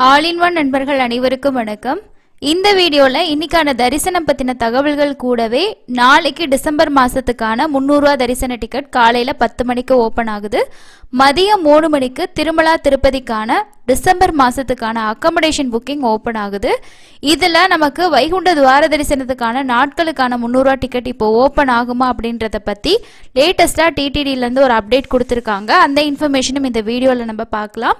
All in one நண்பர்கள் அனைவருக்கும் வணக்கம். இந்த வீடியோல இன்னைக்கான தரிசனம் பத்தின தகவல்கள் கூடவே நாளைக்கு டிசம்பர் மாசத்துக்கான 300 ரூபாய் தரிசன டிக்கெட் காலையில 10 மணிக்கு ஓபன் ஆகுது. மதியம் 3 மணிக்கு திருமலா திருப்பதிக்கான டிசம்பர் மாசத்துக்கான அகாமடேஷன் புக்கிங் ஓபன் ஆகுது. இதுல நமக்கு வைகுண்ட துவார தரிசனத்துக்கான நாட்களுக்கான 300 ரூபாய் டிக்கெட் இப்போ ஓபன் ஆகுமா அப்படின்றத பத்தி லேட்டஸ்டா டிடிடில இருந்து ஒரு அப்டேட் கொடுத்திருக்காங்க. அந்த இன்ஃபர்மேஷனும் இந்த வீடியோல நம்ம பார்க்கலாம்.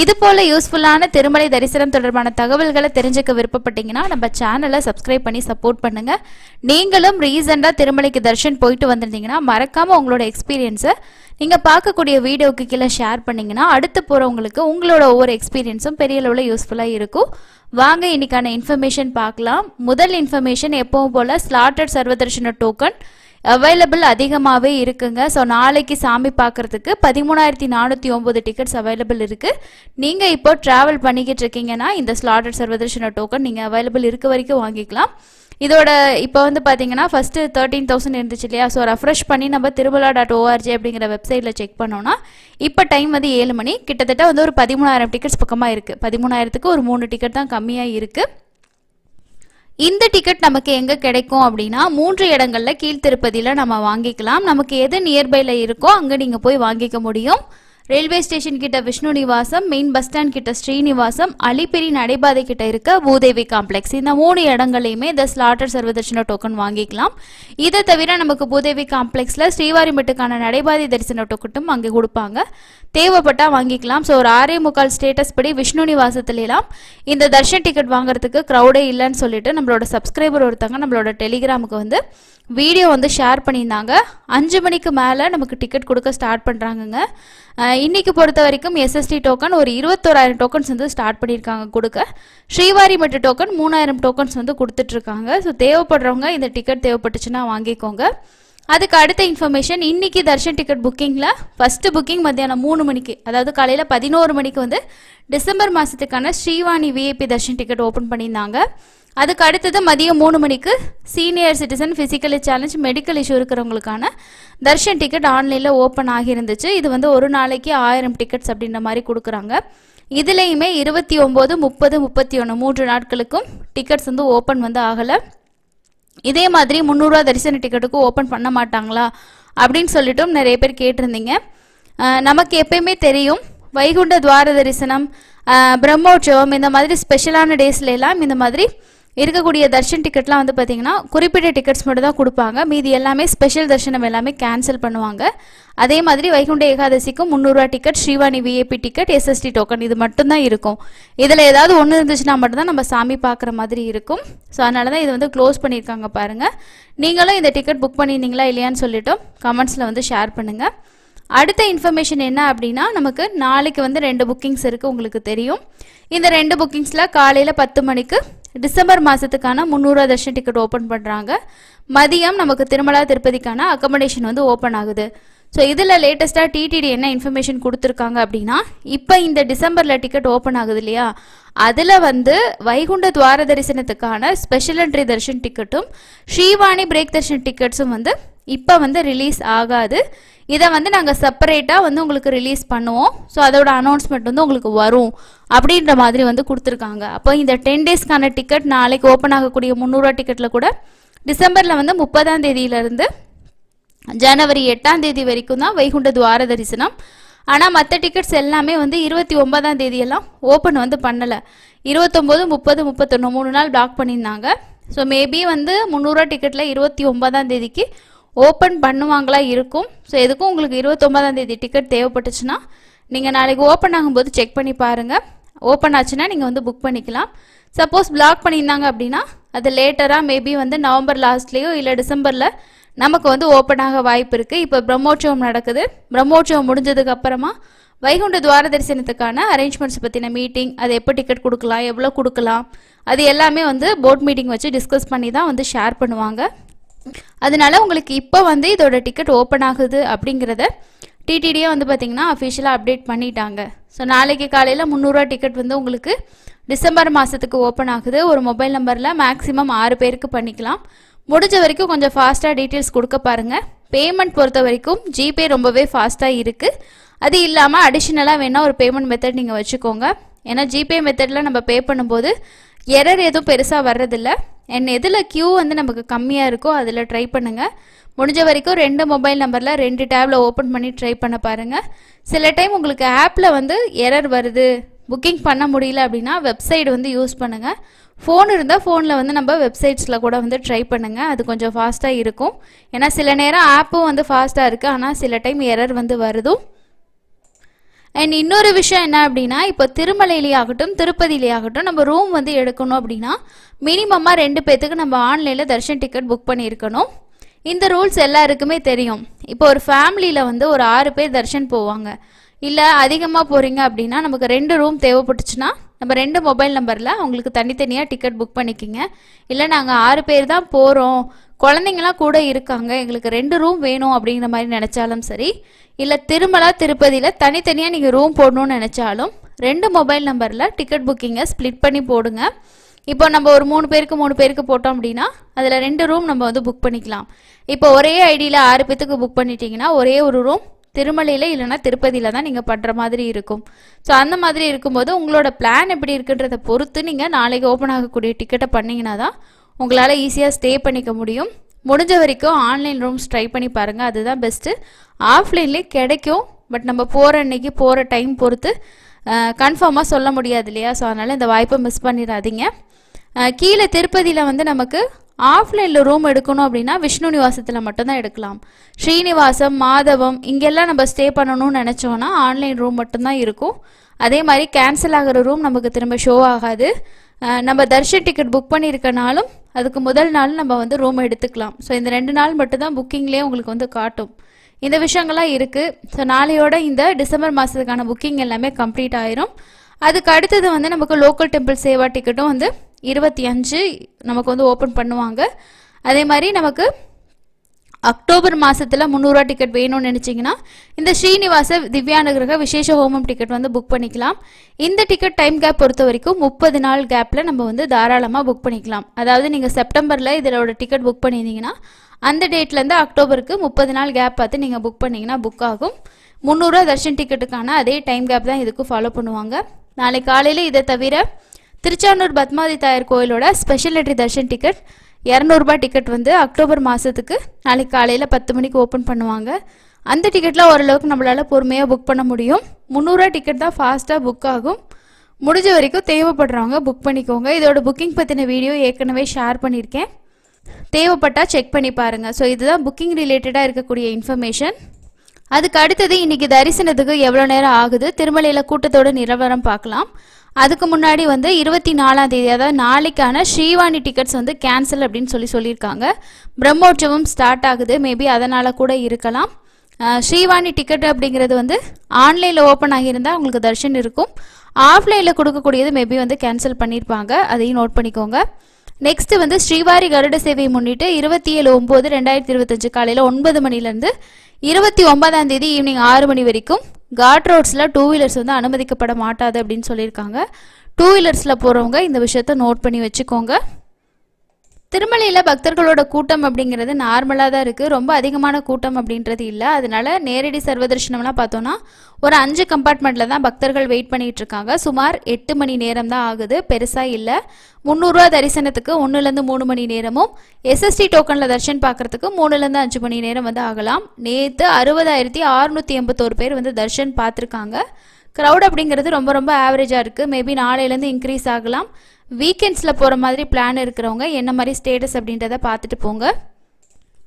இது போல யூஸ்ஃபுல்லான திருமலை தரிசனம் தொடர்பான தகவல்களை தெரிஞ்சுக்க விருப்பப்பட்டீங்கன்னா நம்ம சேனலை சப்ஸ்கிரைப் பண்ணி சப்போர்ட் பண்ணுங்க. நீங்களும் ரீசெண்டா திருமலைக்கு தர்ஷன் போயிட்டு வந்திருந்தீங்கன்னா மறக்காம உங்களோட எக்ஸ்பீரியன்ஸை நீங்க பார்க்கக்கூடிய வீடியோக்கு கீழே ஷேர் பண்ணீங்கன்னா அடுத்து போறவங்களுக்கு உங்களோட ஒவ்வொரு எக்ஸ்பீரியன்ஸும் பெரிய அளவில் யூஸ்ஃபுல்லா இருக்கும். வாங்க இன்னைக்கான இன்ஃபர்மேஷன் பார்க்கலாம். முதல் இன்ஃபர்மேஷன் எப்பவும் போல ஸ்லாட்டட் சர்வதர்ஷன டோக்கன் அவைலபிள் அதிகமாகவே இருக்குங்க. ஸோ நாளைக்கு சாமி பார்க்கறதுக்கு 13,409 டிக்கெட்ஸ் அவைலபிள் இருக்கு. நீங்க இப்போ டிராவல் பண்ணிக்கிட்டு இருக்கீங்கன்னா இந்த ஸ்லாட்டட் சர்வதர்ஷன டோக்கன் நீங்க அவைலபிள் இருக்க வரைக்கும் வாங்கிக்கலாம். இதோட இப்போ வந்து பார்த்தீங்கன்னா ஃபர்ஸ்ட் 13,000 இருந்துச்சு இல்லையா? ஸோ ரெஃப்ரெஷ் பண்ணி நம்ம திருமலா.org அப்படிங்கிற வெப்சைட்டில் செக் பண்ணோம்னா இப்போ டைம் வந்து 7 மணி, கிட்டத்தட்ட வந்து ஒரு 13,000 டிக்கெட்ஸ் பக்கமாக இருக்குது. 13,000க்கு ஒரு 3 டிக்கெட் தான் கம்மியாக இருக்குது. இந்த டிக்கெட் நமக்கு எங்கே கிடைக்கும் அப்படின்னா 3 இடங்களில் கீழ்த்திருப்பதியில் நம்ம வாங்கிக்கலாம். நமக்கு எது நியர்பையில் இருக்கோ அங்கே நீங்கள் போய் வாங்கிக்க முடியும். ரயில்வே ஸ்டேஷன் கிட்ட Vishnu Nivasam, main bus stand கிட்ட ஸ்ரீனிவாசம், அலிப்பிரி நடைபாதை கிட்ட இருக்க பூதேவி காம்ப்ளெக்ஸ், இந்த 3 இடங்களையுமே இந்த ஸ்லாட்டட் சர்வதர்ஷன டோக்கன் வாங்கிக்கலாம். இதை தவிர நமக்கு பூதேவி காம்ப்ளெக்ஸ்ல ஸ்ரீவாரிமெட்டுக்கான நடைபாதை தரிசன டோக்கனும் அங்கே கொடுப்பாங்க. தேவைப்பட்டா வாங்கிக்கலாம். ஸோ ஒரு 6:45 ஸ்டேட்டஸ் படி விஷ்ணு நிவாசத்துலாம் இந்த தர்ஷன் டிக்கெட் வாங்குறதுக்கு க்ரௌடே இல்லைன்னு சொல்லிட்டு நம்மளோட சப்ஸ்கிரைபர் ஒருத்தங்க நம்மளோட டெலிகிராமுக்கு வந்து வீடியோ வந்து ஷேர் பண்ணியிருந்தாங்க. 5 மணிக்கு மேலே நமக்கு டிக்கெட் கொடுக்க ஸ்டார்ட் பண்ணுறாங்கங்க. இன்னைக்கு பொறுத்த வரைக்கும் எஸ்எஸ்டி டோக்கன் ஒரு 21,000 டோக்கன்ஸ் வந்து ஸ்டார்ட் பண்ணியிருக்காங்க கொடுக்க. ஸ்ரீவாரிமெட்டு டோக்கன் 3,000 டோக்கன்ஸ் வந்து கொடுத்துட்ருக்காங்க. ஸோ தேவைப்படுறவங்க இந்த டிக்கெட் தேவைப்பட்டுச்சுன்னா வாங்கிக்கோங்க. அதுக்கு அடுத்த இன்ஃபர்மேஷன், இன்னைக்கு தர்ஷன் டிக்கெட் புக்கிங்கில் ஃபர்ஸ்ட் புக்கிங் மத்தியானம் 3 மணிக்கு, அதாவது காலையில் 11 மணிக்கு வந்து டிசம்பர் மாதத்துக்கான Srivani VIP darshan ticket open பண்ணியிருந்தாங்க. அதுக்கு அடுத்தது மதியம் 3 மணிக்கு senior citizen, physically challenge, medical issue இருக்கிறவங்களுக்கான தர்ஷன் டிக்கெட் ஆன்லைனில் ஓப்பன் ஆகியிருந்துச்சு. இது வந்து ஒரு நாளைக்கு 1000 டிக்கெட்ஸ் அப்படின்ற மாதிரி கொடுக்குறாங்க. இதுலேயுமே 29, 30, 31 3 நாட்களுக்கும் டிக்கெட்ஸ் வந்து ஓப்பன் வந்து ஆகலை. இதே மாதிரி 300 ரூபா தரிசன டிக்கெட்டுக்கும் ஓப்பன் பண்ண மாட்டாங்களா அப்படின்னு சொல்லிட்டும் நிறைய பேர் கேட்டிருந்தீங்க. நமக்கு எப்பயுமே தெரியும் வைகுண்ட துவார தரிசனம், பிரம்மோற்சவம், இந்த மாதிரி ஸ்பெஷலான டேஸ்ல எல்லாம் இந்த மாதிரி இருக்கக்கூடிய தர்ஷன் டிக்கெட்லாம் வந்து பார்த்தீங்கன்னா குறிப்பிட்ட டிக்கெட்ஸ் மட்டும் தான் கொடுப்பாங்க. மீதி எல்லாமே ஸ்பெஷல் தர்ஷனம் எல்லாமே கேன்சல் பண்ணுவாங்க. அதே மாதிரி வைகுண்ட ஏகாதசிக்கும் 300 ரூபா ticket, Srivani VIP ticket, SSD token இது மட்டும்தான் இருக்கும். இதில் ஏதாவது ஒன்று இருந்துச்சுன்னா மட்டும்தான் நம்ம சாமி பார்க்குற மாதிரி இருக்கும். ஸோ அதனால தான் இது வந்து க்ளோஸ் பண்ணியிருக்காங்க பாருங்கள். நீங்களும் இந்த டிக்கெட் புக் பண்ணியிருந்தீங்களா இல்லையான்னு சொல்லிட்டோம் கமெண்ட்ஸில் வந்து ஷேர் பண்ணுங்கள். அடுத்த இன்ஃபர்மேஷன் என்ன அப்படின்னா, நமக்கு நாளைக்கு வந்து 2 புக்கிங்ஸ் இருக்குது, உங்களுக்கு தெரியும். இந்த 2 புக்கிங்ஸில் காலையில் 10 மணிக்கு டிசம்பர் மாதத்துக்கான 300 ரூபா தர்ஷன் டிக்கெட் ஓப்பன் பண்ணுறாங்க. மதியம் நமக்கு திருமலா திருப்பதிக்கான அகாமடேஷன் வந்து ஓப்பன் ஆகுது. ஸோ இதில் லேட்டஸ்ட்டாக டிடிடி என்ன இன்ஃபர்மேஷன் கொடுத்துருக்காங்க அப்படின்னா, இப்போ இந்த டிசம்பரில் டிக்கெட் ஓப்பன் ஆகுது இல்லையா, அதில் வந்து வைகுண்ட துவார தரிசனத்துக்கான ஸ்பெஷல் என்ட்ரி தர்ஷன் டிக்கெட்டும் ஸ்ரீவாணி பிரேக் தர்ஷன் டிக்கெட்ஸும் வந்து இப்போ வந்து ரிலீஸ் ஆகாது. இதை வந்து நாங்கள் செப்பரேட்டாக வந்து உங்களுக்கு ரிலீஸ் பண்ணுவோம். ஸோ அதோட அனௌன்ஸ்மெண்ட் வந்து உங்களுக்கு வரும் அப்படின்ற மாதிரி வந்து கொடுத்துருக்காங்க. அப்போ இந்த 10 டேஸ்க்கான டிக்கெட் நாளைக்கு ஓப்பன் ஆகக்கூடிய 300 ரூபா டிக்கெட்டில் கூட டிசம்பரில் வந்து 30ஆம் தேதியிலிருந்து ஜனவரி 8ஆம் தேதி வரைக்கும் தான் வைகுண்ட துவார தரிசனம். ஆனால் மற்ற டிக்கெட்ஸ் எல்லாமே வந்து 29ஆம் தேதியெல்லாம் ஓப்பன் வந்து பண்ணலை. 29, 30, 31 3 நாள் பிளாக் பண்ணியிருந்தாங்க. ஸோ மேபி வந்து 300 ரூபா டிக்கெட்டில் 29ஆம் தேதிக்கு ஓப்பன் பண்ணுவாங்களா இருக்கும். ஸோ எதுக்கும் உங்களுக்கு 29ஆம் தேதி டிக்கெட் தேவைப்பட்டுச்சுன்னா நீங்கள் நாளைக்கு ஓப்பன் ஆகும்போது செக் பண்ணி பாருங்கள். ஓப்பன் ஆச்சுன்னா நீங்கள் வந்து புக் பண்ணிக்கலாம். சப்போஸ் பிளாக் பண்ணியிருந்தாங்க அப்படின்னா அது லேட்டராக மேபி வந்து நவம்பர் லாஸ்ட்லேயோ இல்லை டிசம்பரில் நமக்கு வந்து ஓப்பன் ஆக வாய்ப்பு இருக்குது. இப்போ பிரம்மோற்சவம் நடக்குது. பிரம்மோற்சவம் முடிஞ்சதுக்கு அப்புறமா வைகுண்ட துவார தரிசனத்துக்கான அரேஞ்ச்மெண்ட்ஸ் பற்றின மீட்டிங், அது எப்போ டிக்கெட் கொடுக்கலாம், எவ்வளோ கொடுக்கலாம், அது எல்லாமே வந்து போர்ட் மீட்டிங் வச்சு டிஸ்கஸ் பண்ணி தான் வந்து ஷேர் பண்ணுவாங்க. அதனால உங்களுக்கு இப்போ வந்து இதோட டிக்கெட் ஓப்பன் ஆகுது அப்படிங்கிறத டிடிடியே வந்து பார்த்தீங்கன்னா அஃபிஷியலாக அப்டேட் பண்ணிட்டாங்க. ஸோ நாளைக்கு காலையில் 300 ரூபா டிக்கெட் வந்து உங்களுக்கு டிசம்பர் மாதத்துக்கு ஓப்பன் ஆகுது. ஒரு மொபைல் நம்பரில் மேக்ஸிமம் 6 பேருக்கு பண்ணிக்கலாம். முடிஞ்ச வரைக்கும் கொஞ்சம் ஃபாஸ்ட்டாக டீட்டெயில்ஸ் கொடுக்க பாருங்கள். பேமெண்ட் பொறுத்த வரைக்கும் ஜிபே ரொம்பவே ஃபாஸ்ட்டாக இருக்குது. அது இல்லாமல் அடிஷ்னலாக வேணால் ஒரு பேமெண்ட் மெத்தட் நீங்கள் வச்சுக்கோங்க. ஏன்னா ஜிபே மெத்தடில் நம்ம பே பண்ணும்போது எரர் எதுவும் பெருசாக வர்றதில்ல. எதில் கியூ வந்து நமக்கு கம்மியாக இருக்கோ அதில் ட்ரை பண்ணுங்கள். முடிஞ்ச வரைக்கும் 2 மொபைல் நம்பரில் 2 டேபில் ஓப்பன் பண்ணி ட்ரை பண்ண பாருங்கள். சில டைம் உங்களுக்கு ஆப்பில் வந்து எரர் வருது, புக்கிங் பண்ண முடியல அப்படின்னா வெப்சைட் வந்து யூஸ் பண்ணுங்கள். ஃபோன் இருந்தால் ஃபோனில் வந்து நம்ம வெப்சைட்ஸில் கூட வந்து ட்ரை பண்ணுங்கள். அது கொஞ்சம் ஃபாஸ்ட்டாக இருக்கும். ஏன்னா சில நேரம் ஆப்பும் வந்து ஃபாஸ்ட்டாக இருக்குது, ஆனால் சில டைம் எரர் வந்து வருதும். அண்ட் இன்னொரு விஷயம் என்ன அப்படின்னா, இப்போ திருமலையிலே ஆகட்டும் திருப்பதியிலே ஆகட்டும் நம்ம ரூம் வந்து எடுக்கணும் அப்படின்னா மினிமமாக 2 பேர்த்துக்கு நம்ம ஆன்லைனில் தர்ஷன் டிக்கெட் புக் பண்ணியிருக்கணும். இந்த ரூல்ஸ் எல்லாருக்குமே தெரியும். இப்போ ஒரு ஃபேமிலியில் வந்து ஒரு 6 பேர் தர்ஷன் போவாங்க. இல்லை அதிகமாக போகிறீங்க அப்படின்னா நமக்கு 2 ரூம் தேவைப்பட்டுச்சுன்னா நம்ம 2 மொபைல் நம்பரில் அவங்களுக்கு தனித்தனியாக டிக்கெட் புக் பண்ணிக்கிங்க. இல்லை நாங்கள் 6 பேர் தான் போகிறோம், குழந்தைங்களாம் கூட இருக்காங்க, எங்களுக்கு 2 ரூம் வேணும் அப்படிங்கிற மாதிரி நினச்சாலும் சரி, இல்லை திருமலா திருப்பதியில் தனித்தனியாக நீங்கள் ரூம் போடணும்னு நினச்சாலும் 2 மொபைல் நம்பரில் டிக்கெட் புக்கிங்கை ஸ்ப்ளிட் பண்ணி போடுங்க. இப்போ நம்ம ஒரு 3 பேருக்கு போட்டோம் அப்படின்னா அதில் 2 ரூம் நம்ம வந்து புக் பண்ணிக்கலாம். இப்போ ஒரே ஐடியில் 6 பேத்துக்கு புக் பண்ணிட்டீங்கன்னா ஒரே ஒரு ரூம் திருமலையில் இல்லைனா திருப்பதியில் தான் நீங்கள் பண்ணுற மாதிரி இருக்கும். ஸோ அந்த மாதிரி இருக்கும்போது உங்களோட பிளான் எப்படி இருக்குன்றதை பொறுத்து நீங்கள் நாளைக்கு ஓப்பன் ஆகக்கூடிய டிக்கெட்டை பண்ணிங்கன்னா தான் உங்களால் ஈஸியாக ஸ்டே பண்ணிக்க முடியும். முடிஞ்ச வரைக்கும் ஆன்லைன் ரூம்ஸ் ட்ரை பண்ணி பாருங்கள், அதுதான் பெஸ்ட்டு. ஆஃப்லைன்லேயே கிடைக்கும், பட் நம்ம போகிற அன்னைக்கு போகிற டைம் பொறுத்து கன்ஃபார்மாக சொல்ல முடியாது இல்லையா? ஸோ அதனால் இந்த வாய்ப்பை மிஸ் பண்ணிடாதீங்க. கீழே திருப்பதியில் வந்து நமக்கு ஆஃப்லைனில் ரூம் எடுக்கணும் அப்படின்னா விஷ்ணு நிவாசத்தில் மட்டும்தான் எடுக்கலாம். ஸ்ரீனிவாசம், மாதவம் இங்கெல்லாம் நம்ம ஸ்டே பண்ணணும்னு நினச்சோன்னா ஆன்லைன் ரூம் மட்டும்தான் இருக்கும். அதே மாதிரி கேன்சல் ஆகிற ரூம் நமக்கு திரும்ப ஷோ ஆகாது. நம்ம தர்ஷன் டிக்கெட் புக் பண்ணியிருக்கனாலும் அதுக்கு முதல் நாள் நம்ம வந்து ரூம் எடுத்துக்கலாம். ஸோ இந்த 2 நாள் மட்டும்தான் புக்கிங்லேயே உங்களுக்கு வந்து காட்டும். இந்த விஷயங்கள்லாம் இருக்குது. ஸோ நாளையோட இந்த டிசம்பர் மாதத்துக்கான புக்கிங் எல்லாமே கம்ப்ளீட் ஆயிரும். அதுக்கு அடுத்தது வந்து நமக்கு லோக்கல் டெம்பிள் சேவா டிக்கெட்டும் வந்து 25 நமக்கு வந்து ஓப்பன் பண்ணுவாங்க. அதே மாதிரி நமக்கு அக்டோபர் மாதத்தில் 300 ரூபா டிக்கெட் வேணும்னு நினச்சிங்கன்னா இந்த ஸ்ரீனிவாச திவ்யானுகிரக விசேஷ ஹோமம் டிக்கெட் வந்து புக் பண்ணிக்கலாம். இந்த டிக்கெட் டைம் கேப் பொறுத்த வரைக்கும் 30 நாள் கேப்பில் நம்ம வந்து தாராளமாக புக் பண்ணிக்கலாம். அதாவது நீங்கள் செப்டம்பரில் இதோட டிக்கெட் புக் பண்ணியிருந்தீங்கன்னா அந்த டேட்லேருந்து அக்டோபருக்கு 30 நாள் கேப் பார்த்து நீங்கள் புக் பண்ணிங்கன்னா புக் ஆகும். 300 ரூபா தர்ஷன் டிக்கெட்டுக்கான அதே டைம் கேப் தான் இதுக்கு ஃபாலோ பண்ணுவாங்க. நாளை காலையில் இதை தவிர திருச்சானூர் பத்மாவதி தாயார் கோயிலோட ஸ்பெஷல் என்ட்ரி தர்ஷன் டிக்கெட் 200 ரூபா டிக்கெட் வந்து அக்டோபர் மாதத்துக்கு நாளைக்கு காலையில் 10 மணிக்கு ஓப்பன் பண்ணுவாங்க. அந்த டிக்கெட்டில் ஓரளவுக்கு நம்மளால் பொறுமையாக புக் பண்ண முடியும். 300 ரூபா டிக்கெட் தான் ஃபாஸ்ட்டாக புக் ஆகும். முடிஞ்ச வரைக்கும் தேவைப்படுறவங்க புக் பண்ணிக்கோங்க. இதோட புக்கிங் பற்றின வீடியோ ஏற்கனவே ஷேர் பண்ணியிருக்கேன், தேவைப்பட்டால் செக் பண்ணி பாருங்கள். ஸோ இதுதான் புக்கிங் ரிலேட்டடாக இருக்கக்கூடிய இன்ஃபர்மேஷன். அதுக்கு அடுத்தது இன்றைக்கி தரிசனத்துக்கு எவ்வளோ நேரம் ஆகுது, திருமலையில் கூட்டத்தோட நிலவரம் பார்க்கலாம். அதுக்கு முன்னாடி வந்து 24ஆம் தேதி அதாவது நாளைக்கான ஸ்ரீவாணி டிக்கெட்ஸ் வந்து கேன்சல் அப்படின்னு சொல்லியிருக்காங்க. பிரம்மோற்சவம் ஸ்டார்ட் ஆகுது, மேபி அதனால் கூட இருக்கலாம். ஸ்ரீவாணி டிக்கெட் அப்படிங்கிறது வந்து ஆன்லைனில் ஓப்பன் ஆகியிருந்தால் உங்களுக்கு தர்ஷன் இருக்கும். ஆஃப்லைனில் கொடுக்கக்கூடியது மேபி வந்து கேன்சல் பண்ணியிருப்பாங்க, அதையும் நோட் பண்ணிக்கோங்க. நெக்ஸ்ட் வந்து ஸ்ரீவாரி கருட சேவையை முன்னிட்டு 27/9/2025 காலையில் 9 மணிலேருந்து 29ஆம் தேதி ஈவினிங் 6 மணி வரைக்கும் காட் ரோட்ஸில் 2 வீலர்ஸ் வந்து அனுமதிக்கப்பட மாட்டாது அப்படின்னு சொல்லியிருக்காங்க. 2 வீலர்ஸில் போகிறவங்க இந்த விஷயத்த நோட் பண்ணி வச்சுக்கோங்க. திருமலையில் பக்தர்களோட கூட்டம் அப்படிங்கிறது நார்மலாக தான் இருக்குது, ரொம்ப அதிகமான கூட்டம் அப்படின்றது இல்லை. அதனால நேரடி சர்வதர்ஷனம்லாம் பார்த்தோன்னா ஒரு 5 கம்பார்ட்மெண்ட்டில் தான் பக்தர்கள் வெயிட் பண்ணிகிட்டு இருக்காங்க. சுமார் 8 மணி நேரம் தான் ஆகுது, பெருசாக இல்லை. 300 ரூபா தரிசனத்துக்கு 1லேருந்து 3 மணி நேரமும், எஸ்எஸ்டி டோக்கனில் தர்ஷன் பார்க்குறதுக்கு 3லேருந்து 5 மணி நேரம் வந்து ஆகலாம். நேற்று 60,681 பேர் வந்து தர்ஷன் பார்த்துருக்காங்க. க்ரௌட் அப்படிங்கிறது ரொம்ப ரொம்ப ஆவரேஜாக இருக்குது. மேபி நாளையிலேருந்து இன்க்ரீஸ் ஆகலாம். வீக்கெண்ட்ஸில் போகிற மாதிரி பிளான் இருக்கிறவங்க என்ன மாதிரி ஸ்டேட்டஸ் அப்படின்றத பார்த்துட்டு போங்க.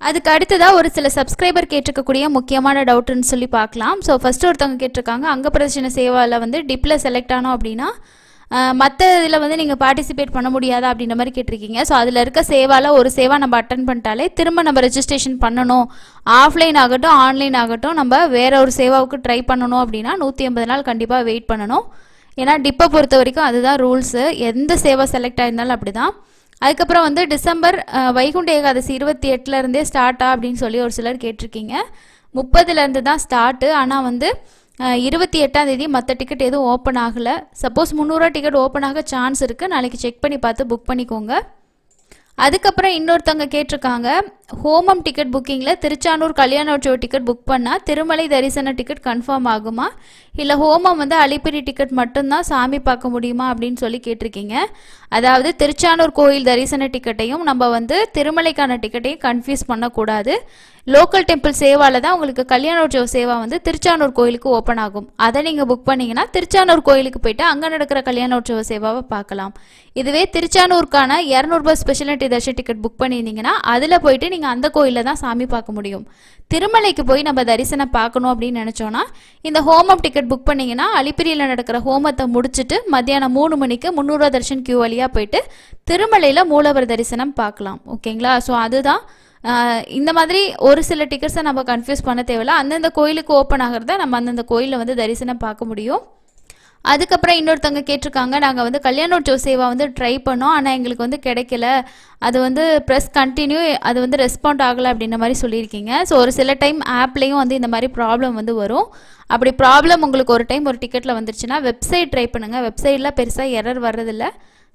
அதுக்கு அடுத்ததாக ஒரு சில சப்ஸ்கிரைபர் கேட்டிருக்கக்கூடிய முக்கியமான டவுட்டுன்னு சொல்லி பார்க்கலாம். ஸோ ஃபஸ்ட்டு ஒருத்தவங்க கேட்டிருக்காங்க, அங்க பிரதர்ஷன சேவாவில் வந்து டிப்பில் செலக்ட் ஆனோம் அப்படின்னா மற்ற இதில் வந்து நீங்கள் பார்ட்டிசிபேட் பண்ண முடியாதா அப்படின்ற மாதிரி கேட்டிருக்கீங்க. ஸோ அதில் இருக்க சேவாவில் ஒரு சேவா நம்ம அட்டன் பண்ணிட்டாலே திரும்ப நம்ம ரெஜிஸ்ட்ரேஷன் பண்ணணும், ஆஃப்லைன் ஆகட்டும் ஆன்லைன் ஆகட்டும் நம்ம வேற ஒரு சேவாவுக்கு ட்ரை பண்ணணும் அப்படின்னா 180 நாள் கண்டிப்பாக வெயிட் பண்ணணும். ஏன்னா டிப்பை பொறுத்த வரைக்கும் அதுதான் ரூல்ஸு, எந்த சேவா செலக்ட் ஆயிருந்தாலும் அப்படி தான். அதுக்கப்புறம் வந்து டிசம்பர் வைகுண்ட ஏகாதசி 28லேருந்தே ஸ்டார்ட்டா அப்படின்னு சொல்லி ஒரு சிலர் கேட்டிருக்கீங்க. 30லேருந்து தான் ஸ்டார்ட்டு. ஆனால் வந்து 28ஆம் தேதி மற்ற டிக்கெட் எதுவும் ஓப்பன் ஆகலை. சப்போஸ் 300 ரூபா டிக்கெட் ஓப்பன் ஆக சான்ஸ் இருக்குது, நாளைக்கு செக் பண்ணி பார்த்து புக் பண்ணிக்கோங்க. அதுக்கப்புறம் இன்னொருத்தவங்க கேட்டிருக்காங்க, ஹோமம் டிக்கெட் புக்கிங்கில் திருச்சானூர் கல்யாணோற்சவ டிக்கெட் புக் பண்ணால் திருமலை தரிசன டிக்கெட் கன்ஃபார்ம் ஆகுமா, இல்லை ஹோமம் வந்து அலிப்பிரி டிக்கெட் மட்டும்தான் சாமி பார்க்க முடியுமா அப்படின்னு சொல்லி கேட்டிருக்கீங்க. அதாவது திருச்சானூர் கோயில் தரிசன டிக்கெட்டையும் நம்ம வந்து திருமலைக்கான டிக்கெட்டையும் கன்ஃபியூஸ் பண்ணக்கூடாது. லோக்கல் டெம்பிள் சேவாவில் தான் உங்களுக்கு கல்யாணோற்சவ சேவா வந்து திருச்சானூர் கோயிலுக்கு ஓப்பன் ஆகும். அதை நீங்கள் புக் பண்ணிங்கன்னா திருச்சானூர் கோயிலுக்கு போயிட்டு அங்கே நடக்கிற கல்யாணோற்சவ சேவாவை பார்க்கலாம். இதுவே திருச்சானூருக்கான 200 ரூபாய் ஸ்பெஷாலிட்டி தர்ஷன் டிக்கெட் புக் பண்ணியிருந்தீங்கன்னா அதில் போயிட்டு நீங்கள் அந்த கோயிலில் தான் சாமி பார்க்க முடியும். திருமலைக்கு போய் நம்ம தரிசனம் பார்க்கணும் அப்படின்னு நினச்சோன்னா இந்த ஹோமம் டிக்கெட் புக் பண்ணிங்கன்னா அலிப்பிரியில் நடக்கிற ஹோமத்தை முடிச்சுட்டு மத்தியானம் 3 மணிக்கு 300 ரூபா தர்ஷன் கியூ வழியாக போயிட்டு திருமலையில் மூலவர் தரிசனம் பார்க்கலாம். ஓகேங்களா? ஸோ அதுதான் இந்த மாதிரி ஒரு சில டிக்கெட்ஸை நம்ம கன்ஃபியூஸ் பண்ண தேவையில்ல. அந்தந்த கோயிலுக்கு ஓப்பன் ஆகிறத நம்ம அந்தந்த கோயிலில் வந்து தரிசனம் பார்க்க முடியும். அதுக்கப்புறம் இன்னொருத்தவங்க கேட்டிருக்காங்க, நாங்கள் வந்து கல்யாணோற்சவ சேவா வந்து ட்ரை பண்ணோம், ஆனால் எங்களுக்கு வந்து கிடைக்கல, அது வந்து ப்ரெஸ் கண்டினியூ அது வந்து ரெஸ்பாண்ட் ஆகலை அப்படின்ற மாதிரி சொல்லியிருக்கீங்க. ஸோ ஒரு சில டைம் ஆப்லேயும் வந்து இந்த மாதிரி ப்ராப்ளம் வந்து வரும். அப்படி ப்ராப்ளம் உங்களுக்கு ஒரு டைம் ஒரு டிக்கெட்டில் வந்துருச்சுன்னா வெப்சைட் ட்ரை பண்ணுங்கள். வெப்சைட்டில் பெருசாக எரர் வர்றதில்ல.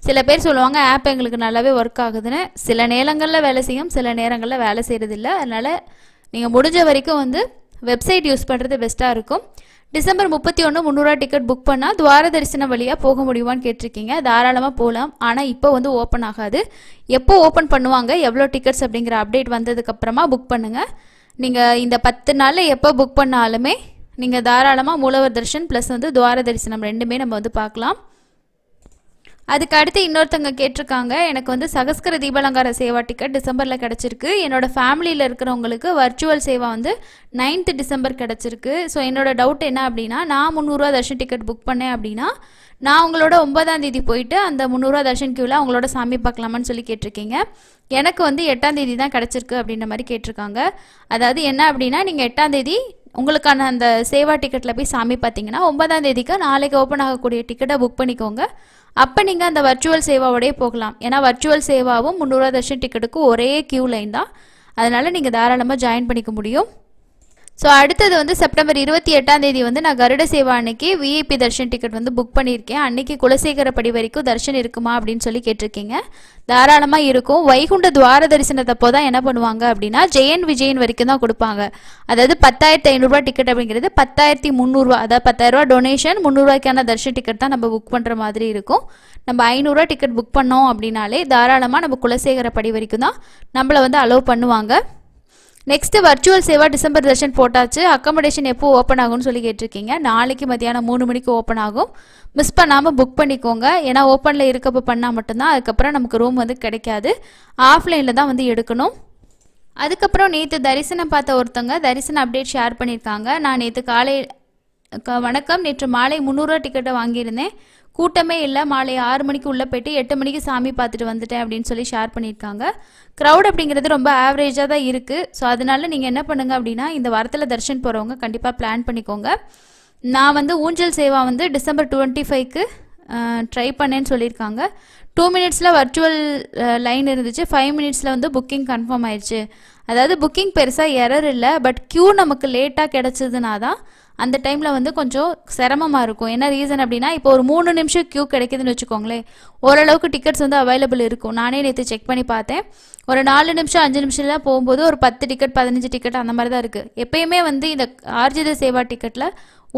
சில பேர் சொல்லுவாங்க ஆப் எங்களுக்கு நல்லாவே ஒர்க் ஆகுதுன்னு. சில நேரங்களில் வேலை செய்யும், சில நேரங்களில் வேலை செய்கிறதில்ல. அதனால் நீங்கள் முடிஞ்ச வரைக்கும் வந்து வெப்சைட் யூஸ் பண்ணுறது பெஸ்ட்டாக இருக்கும். டிசம்பர் 31 300 ரூபா டிக்கெட் புக் பண்ணால் துவார தரிசனம் வழியாக போக முடியுமான்னு கேட்டிருக்கீங்க. தாராளமாக போகலாம், ஆனால் இப்போ வந்து ஓப்பன் ஆகாது. எப்போ ஓப்பன் பண்ணுவாங்க, எவ்வளோ டிக்கெட்ஸ் அப்படிங்கிற அப்டேட் வந்ததுக்கப்புறமா புக் பண்ணுங்கள். நீங்கள் இந்த 10 நாளில் எப்போ புக் பண்ணாலுமே நீங்கள் தாராளமாக மூலவர் தரிசனம் ப்ளஸ் வந்து துவார தரிசனம் ரெண்டுமே நம்ம வந்து பார்க்கலாம். அதுக்கு அடுத்து இன்னொருத்தவங்க கேட்டிருக்காங்க, எனக்கு வந்து சகஸ்கர தீபாலங்கார சேவா டிக்கெட் டிசம்பரில் கிடச்சிருக்கு. என்னோட ஃபேமிலியில் இருக்கிறவங்களுக்கு வர்ச்சுவல் சேவா வந்து 9th டிசம்பர் கிடச்சிருக்கு. ஸோ என்னோட டவுட் என்ன அப்படின்னா, நான் 300 ரூபா தர்ஷன் டிக்கெட் புக் பண்ணேன் அப்படின்னா நான் உங்களோட 9ஆம் தேதி போயிட்டு அந்த 300 ரூபா தர்ஷன் கியூவில் அவங்களோட சாமி பார்க்கலாமான்னு சொல்லி கேட்டிருக்கீங்க. எனக்கு வந்து 8ஆம் தேதி தான் கிடச்சிருக்கு அப்படின்ற மாதிரி கேட்டிருக்காங்க. அதாவது என்ன அப்படின்னா, நீங்கள் 8ஆம் தேதி உங்களுக்கான அந்த சேவா டிக்கெட்டில் போய் சாமி பார்த்தீங்கன்னா 9ஆம் தேதிக்கு நாளைக்கு ஓப்பன் ஆகக்கூடிய டிக்கெட்டை புக் பண்ணிக்கோங்க. அப்போ நீங்கள் அந்த வர்ச்சுவல் சேவாவோடய போகலாம். ஏன்னா வர்ச்சுவல் சேவாவும் 300 ரூபா தர்ஷன் டிக்கெட்டுக்கும் ஒரே கியூ லைன் தான். அதனால் நீங்கள் தாராளமாக ஜாயின் பண்ணிக்க முடியும். ஸோ அடுத்தது வந்து செப்டம்பர் 28ஆம் தேதி வந்து நான் கருட சேவா அன்னைக்கு விஐபி தர்ஷன் டிக்கெட் வந்து புக் பண்ணியிருக்கேன். அன்னைக்கு குலசேகரப்படி வரைக்கும் தர்ஷன் இருக்குமா அப்படின்னு சொல்லி கேட்டிருக்கீங்க. தாராளமாக இருக்கும். வைகுண்ட துவார தரிசனத்தப்போ தான் என்ன பண்ணுவாங்க அப்படின்னா ஜெயன் விஜயன் வரைக்கும் தான் கொடுப்பாங்க. அதாவது 10,500 ரூபா டிக்கெட் அப்படிங்கிறது 10,300 ரூபா, அதாவது 10,000 ரூபா டொனேஷன், 300 ரூபாய்க்கான தர்ஷன் டிக்கெட் தான் நம்ம புக் பண்ணுற மாதிரி இருக்கும். நம்ம 500 ரூபா டிக்கெட் புக் பண்ணோம் அப்படின்னாலே தாராளமாக நம்ம குலசேகரப்படி வரைக்கும் தான் நம்மளை வந்து அலோவ் பண்ணுவாங்க. Next virtual Seva December Darshan போட்டாச்சு. அக்கமடேஷன் எப்போ ஓப்பன் ஆகும்னு சொல்லி கேட்டிருக்கீங்க. நாளைக்கு மத்தியானம் 3 மணிக்கு ஓப்பன் ஆகும். மிஸ் பண்ணாமல் புக் பண்ணிக்கோங்க. ஏன்னா ஓப்பனில் இருக்கப்போ பண்ணால் மட்டும்தான், அதுக்கப்புறம் நமக்கு ரூம் வந்து கிடைக்காது. ஆஃப்லைனில் தான் வந்து எடுக்கணும். அதுக்கப்புறம் நேற்று தரிசனம் பார்த்த ஒருத்தவங்க தரிசன அப்டேட் ஷேர் பண்ணியிருக்காங்க. நான் நேற்று காலை வணக்கம், நேற்று மாலை 300 ரூபா டிக்கெட்டை வாங்கியிருந்தேன், கூட்டமே இல்லை, மாலை 6 மணிக்கு உள்ளே போய்ட்டு 8 மணிக்கு சாமி பார்த்துட்டு வந்துட்டேன் அப்படின்னு சொல்லி ஷேர் பண்ணியிருக்காங்க. க்ரௌட் அப்படிங்கிறது ரொம்ப ஆவரேஜாக தான் இருக்குது. ஸோ அதனால நீங்கள் என்ன பண்ணுங்கள் அப்படின்னா, இந்த வாரத்தில் தர்ஷன் போகிறவங்க கண்டிப்பாக பிளான் பண்ணிக்கோங்க. நான் வந்து ஊஞ்சல் சேவா வந்து டிசம்பர் 25க்கு ட்ரை பண்ணேன்னு சொல்லியிருக்காங்க. 2 மினிட்ஸில் வர்ச்சுவல் லைன் இருந்துச்சு, 5 மினிட்ஸில் வந்து புக்கிங் கன்ஃபார்ம் ஆயிடுச்சு. அதாவது புக்கிங் பெருசாக எரர் இல்லை, பட் க்யூ நமக்கு லேட்டாக கிடச்சிதுன்னா தான் அந்த டைமில் வந்து கொஞ்சம் சிரமமாக இருக்கும். என்ன ரீசன் அப்படின்னா, இப்போ ஒரு 3 நிமிஷம் க்யூ கிடைக்குதுன்னு வச்சுக்கோங்களேன், ஓரளவுக்கு டிக்கெட்ஸ் வந்து அவைலபிள் இருக்கும். நானே நேற்று செக் பண்ணி பார்த்தேன், ஒரு 4 நிமிஷம் 5 நிமிஷம்லாம் போகும்போது ஒரு 10 டிக்கெட் 15 டிக்கெட் அந்த மாதிரி தான் இருக்குது. எப்பயுமே வந்து இந்த ஆர்ஜித சேவா டிக்கெட்டில்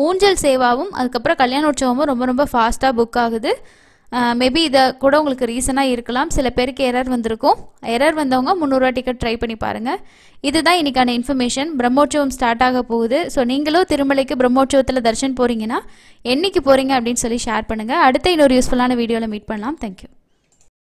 ஊஞ்சல் சேவாவும் அதுக்கப்புறம் கல்யாணோற்சவமும் ரொம்ப ரொம்ப ஃபாஸ்ட்டாக புக் ஆகுது. மேபி இதை கூட உங்களுக்கு ரீசனாக இருக்கலாம். சில பேருக்கு எரர் வந்திருக்கும். எரர் வந்தவங்க 300 ரூபா டிக்கெட் ட்ரை பண்ணி பாருங்கள். இதுதான் இன்றைக்கான இன்ஃபர்மேஷன். பிரம்மோற்சவம் ஸ்டார்ட் ஆக போகுது. ஸோ நீங்களும் திருமலைக்கு பிரம்மோற்சவத்தில் தர்ஷன் போகிறீங்கன்னா என்றைக்கு போகிறீங்க அப்படின்னு சொல்லி ஷேர் பண்ணுங்கள். அடுத்த இன்னொரு யூஸ்ஃபுல்லான வீடியோவில் மீட் பண்ணலாம். தேங்க்யூ.